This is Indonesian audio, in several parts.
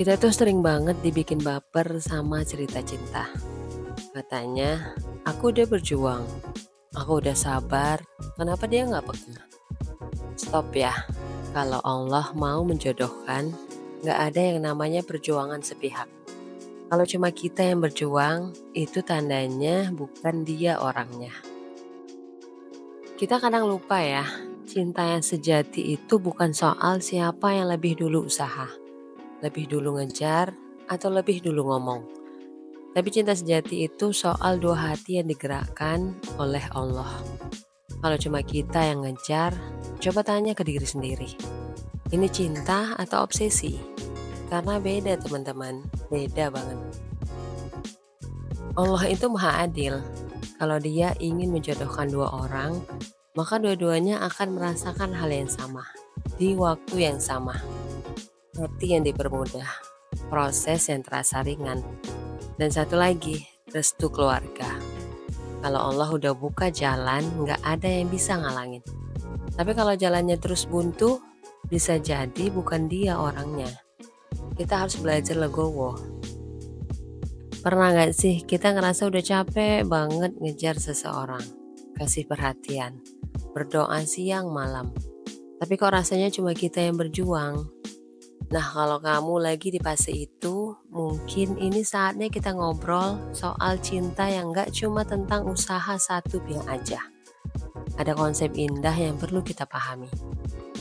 Kita tuh sering banget dibikin baper sama cerita cinta. Katanya, aku udah berjuang, aku udah sabar, kenapa dia nggak peka? Stop ya, kalau Allah mau menjodohkan, nggak ada yang namanya perjuangan sepihak. Kalau cuma kita yang berjuang, itu tandanya bukan dia orangnya. Kita kadang lupa ya, cinta yang sejati itu bukan soal siapa yang lebih dulu usaha, lebih dulu ngejar, atau lebih dulu ngomong. Tapi cinta sejati itu soal dua hati yang digerakkan oleh Allah. Kalau cuma kita yang ngejar, coba tanya ke diri sendiri. Ini cinta atau obsesi? Karena beda teman-teman, beda banget. Allah itu maha adil. Kalau dia ingin menjodohkan dua orang, maka dua-duanya akan merasakan hal yang sama, di waktu yang sama. Hati yang dipermudah, proses yang terasa ringan. Dan satu lagi, restu keluarga. Kalau Allah udah buka jalan, nggak ada yang bisa ngalangin. Tapi kalau jalannya terus buntu, bisa jadi bukan dia orangnya. Kita harus belajar legowo. Pernah nggak sih kita ngerasa udah capek banget ngejar seseorang, kasih perhatian, berdoa siang malam. Tapi kok rasanya cuma kita yang berjuang. Nah, kalau kamu lagi di fase itu, mungkin ini saatnya kita ngobrol soal cinta yang gak cuma tentang usaha satu pihak aja. Ada konsep indah yang perlu kita pahami.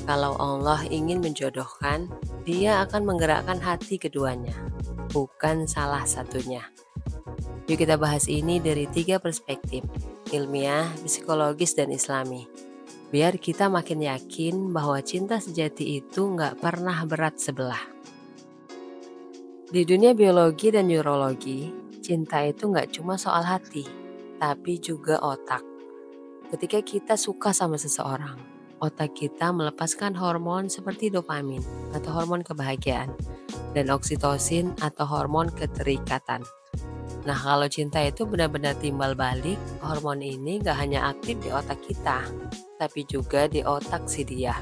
Kalau Allah ingin menjodohkan, dia akan menggerakkan hati keduanya, bukan salah satunya. Yuk kita bahas ini dari 3 perspektif, ilmiah, psikologis, dan islami. Biar kita makin yakin bahwa cinta sejati itu nggak pernah berat sebelah. Di dunia biologi dan neurologi, cinta itu nggak cuma soal hati, tapi juga otak. Ketika kita suka sama seseorang, otak kita melepaskan hormon seperti dopamin atau hormon kebahagiaan, dan oksitosin atau hormon keterikatan. Nah, kalau cinta itu benar-benar timbal balik, hormon ini gak hanya aktif di otak kita, tapi juga di otak si dia.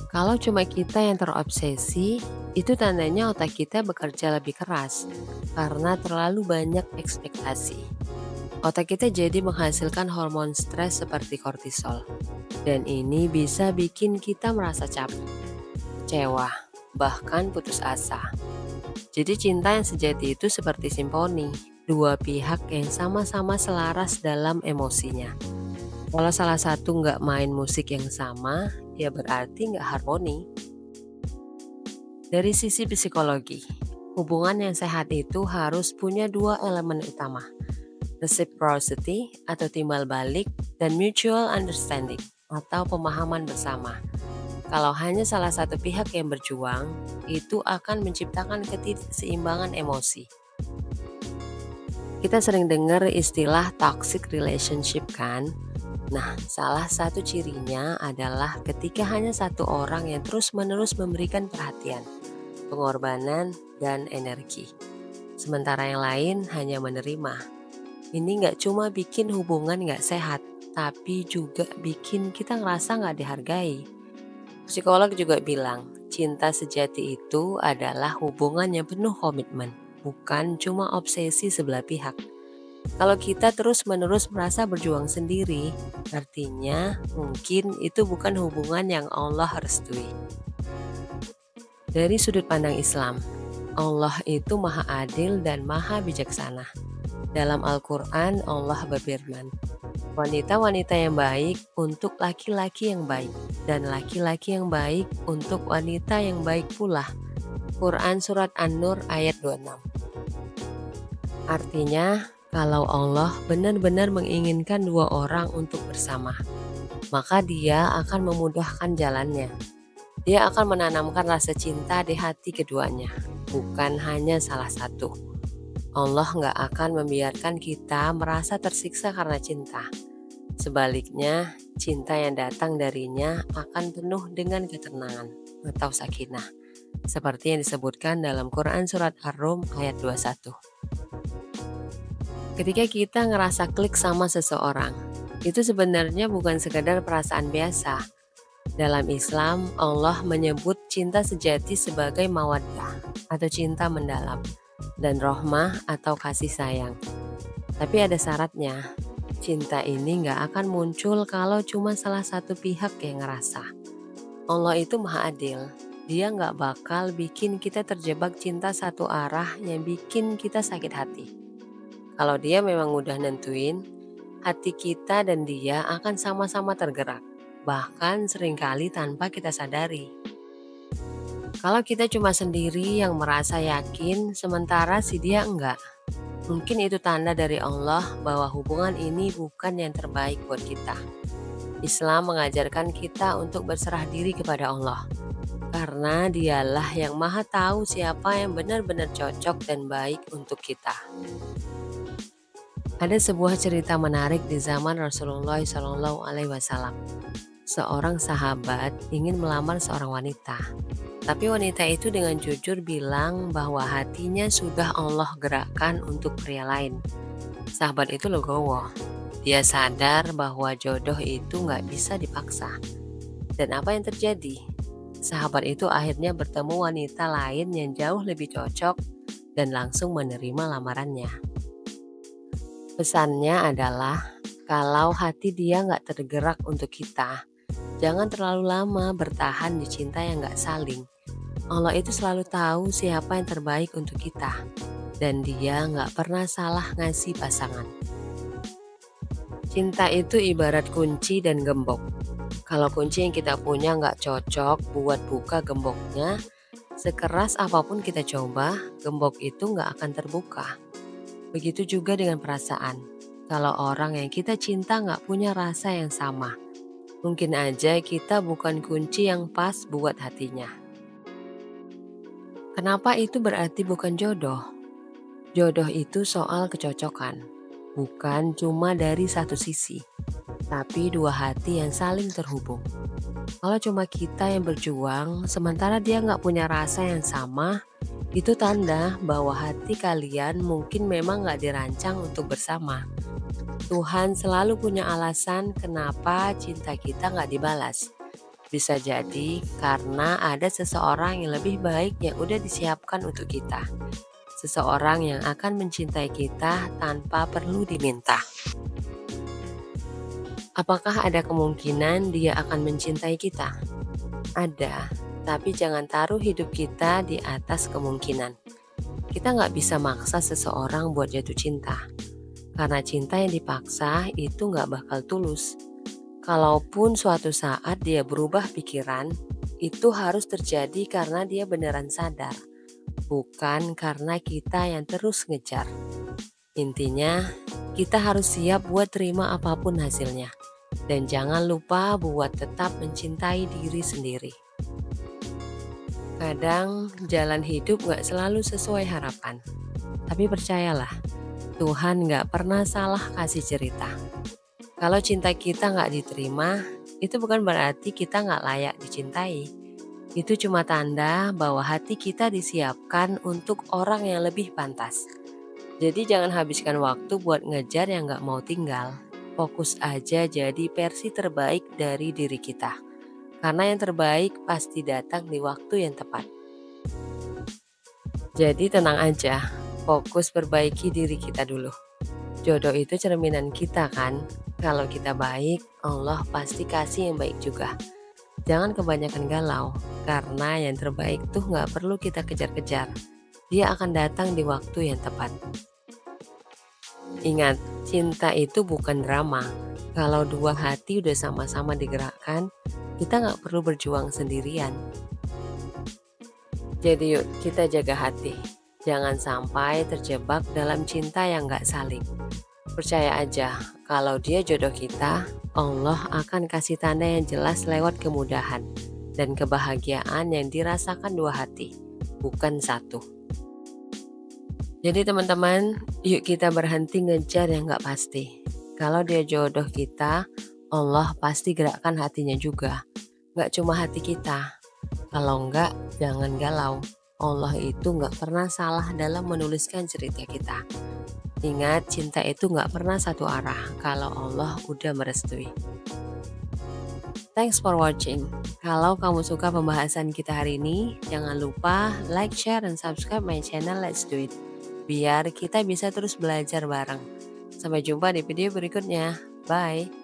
Kalau cuma kita yang terobsesi, itu tandanya otak kita bekerja lebih keras, karena terlalu banyak ekspektasi. Otak kita jadi menghasilkan hormon stres seperti kortisol, dan ini bisa bikin kita merasa capek, kecewa, bahkan putus asa. Jadi cinta yang sejati itu seperti simfoni, dua pihak yang sama-sama selaras dalam emosinya. Kalau salah satu nggak main musik yang sama, ya berarti nggak harmoni. Dari sisi psikologi, hubungan yang sehat itu harus punya 2 elemen utama, reciprocity atau timbal balik, dan mutual understanding atau pemahaman bersama. Kalau hanya salah satu pihak yang berjuang, itu akan menciptakan ketidakseimbangan emosi. Kita sering dengar istilah toxic relationship kan? Nah, salah satu cirinya adalah ketika hanya satu orang yang terus-menerus memberikan perhatian, pengorbanan, dan energi. Sementara yang lain hanya menerima. Ini nggak cuma bikin hubungan nggak sehat, tapi juga bikin kita ngerasa nggak dihargai. Psikolog juga bilang, cinta sejati itu adalah hubungan yang penuh komitmen, bukan cuma obsesi sebelah pihak. Kalau kita terus-menerus merasa berjuang sendiri, artinya mungkin itu bukan hubungan yang Allah restui. Dari sudut pandang Islam, Allah itu maha adil dan maha bijaksana. Dalam Al-Quran, Allah berfirman, wanita-wanita yang baik untuk laki-laki yang baik, dan laki-laki yang baik untuk wanita yang baik pula. Quran Surat An-Nur ayat 26. Artinya, kalau Allah benar-benar menginginkan 2 orang untuk bersama, maka dia akan memudahkan jalannya. Dia akan menanamkan rasa cinta di hati keduanya, bukan hanya salah satu. Allah nggak akan membiarkan kita merasa tersiksa karena cinta. Sebaliknya, cinta yang datang darinya akan penuh dengan ketenangan atau sakinah, seperti yang disebutkan dalam Quran Surat Ar-Rum ayat 21. Ketika kita ngerasa klik sama seseorang, itu sebenarnya bukan sekedar perasaan biasa. Dalam Islam, Allah menyebut cinta sejati sebagai mawaddah atau cinta mendalam dan rohmah atau kasih sayang. Tapi ada syaratnya, cinta ini nggak akan muncul kalau cuma salah satu pihak yang ngerasa. Allah itu maha adil, dia nggak bakal bikin kita terjebak cinta satu arah yang bikin kita sakit hati. Kalau dia memang udah nentuin, hati kita dan dia akan sama-sama tergerak, bahkan seringkali tanpa kita sadari. Kalau kita cuma sendiri yang merasa yakin, sementara si dia enggak, mungkin itu tanda dari Allah bahwa hubungan ini bukan yang terbaik buat kita. Islam mengajarkan kita untuk berserah diri kepada Allah, karena dialah yang maha tahu siapa yang benar-benar cocok dan baik untuk kita. Ada sebuah cerita menarik di zaman Rasulullah SAW. Seorang sahabat ingin melamar seorang wanita, tapi wanita itu dengan jujur bilang bahwa hatinya sudah Allah gerakkan untuk pria lain. Sahabat itu legowo. Dia sadar bahwa jodoh itu nggak bisa dipaksa. Dan apa yang terjadi? Sahabat itu akhirnya bertemu wanita lain yang jauh lebih cocok dan langsung menerima lamarannya. Pesannya adalah, kalau hati dia nggak tergerak untuk kita, jangan terlalu lama bertahan di cinta yang nggak saling. Allah itu selalu tahu siapa yang terbaik untuk kita, dan dia nggak pernah salah ngasih pasangan. Cinta itu ibarat kunci dan gembok. Kalau kunci yang kita punya nggak cocok buat buka gemboknya, sekeras apapun kita coba, gembok itu nggak akan terbuka. Begitu juga dengan perasaan. Kalau orang yang kita cinta nggak punya rasa yang sama, mungkin aja kita bukan kunci yang pas buat hatinya. Kenapa itu berarti bukan jodoh? Jodoh itu soal kecocokan, bukan cuma dari satu sisi, tapi dua hati yang saling terhubung. Kalau cuma kita yang berjuang, sementara dia nggak punya rasa yang sama, itu tanda bahwa hati kalian mungkin memang nggak dirancang untuk bersama. Tuhan selalu punya alasan kenapa cinta kita nggak dibalas. Bisa jadi karena ada seseorang yang lebih baik yang udah disiapkan untuk kita. Seseorang yang akan mencintai kita tanpa perlu diminta. Apakah ada kemungkinan dia akan mencintai kita? Ada, tapi jangan taruh hidup kita di atas kemungkinan. Kita nggak bisa maksa seseorang buat jatuh cinta. Karena cinta yang dipaksa itu nggak bakal tulus. Kalaupun suatu saat dia berubah pikiran, itu harus terjadi karena dia beneran sadar, bukan karena kita yang terus ngejar. Intinya, kita harus siap buat terima apapun hasilnya. Dan jangan lupa buat tetap mencintai diri sendiri. Kadang jalan hidup gak selalu sesuai harapan. Tapi percayalah, Tuhan gak pernah salah kasih cerita. Kalau cinta kita gak diterima, itu bukan berarti kita gak layak dicintai. Itu cuma tanda bahwa hati kita disiapkan untuk orang yang lebih pantas. Jadi jangan habiskan waktu buat ngejar yang gak mau tinggal. Fokus aja jadi versi terbaik dari diri kita. Karena yang terbaik pasti datang di waktu yang tepat. Jadi tenang aja, fokus perbaiki diri kita dulu. Jodoh itu cerminan kita kan. Kalau kita baik, Allah pasti kasih yang baik juga. Jangan kebanyakan galau, karena yang terbaik tuh gak perlu kita kejar-kejar. Dia akan datang di waktu yang tepat. Ingat, cinta itu bukan drama. Kalau dua hati udah sama-sama digerakkan, kita gak perlu berjuang sendirian. Jadi yuk, kita jaga hati. Jangan sampai terjebak dalam cinta yang gak saling. Percaya aja, kalau dia jodoh kita, Allah akan kasih tanda yang jelas lewat kemudahan dan kebahagiaan yang dirasakan dua hati, bukan satu. Jadi teman-teman, yuk kita berhenti ngejar yang gak pasti. Kalau dia jodoh kita, Allah pasti gerakkan hatinya juga. Gak cuma hati kita. Kalau enggak, jangan galau. Allah itu gak pernah salah dalam menuliskan cerita kita. Ingat, cinta itu gak pernah satu arah kalau Allah udah merestui. Thanks for watching. Kalau kamu suka pembahasan kita hari ini, jangan lupa like, share, dan subscribe my channel Let's Do It. Biar kita bisa terus belajar bareng. Sampai jumpa di video berikutnya. Bye.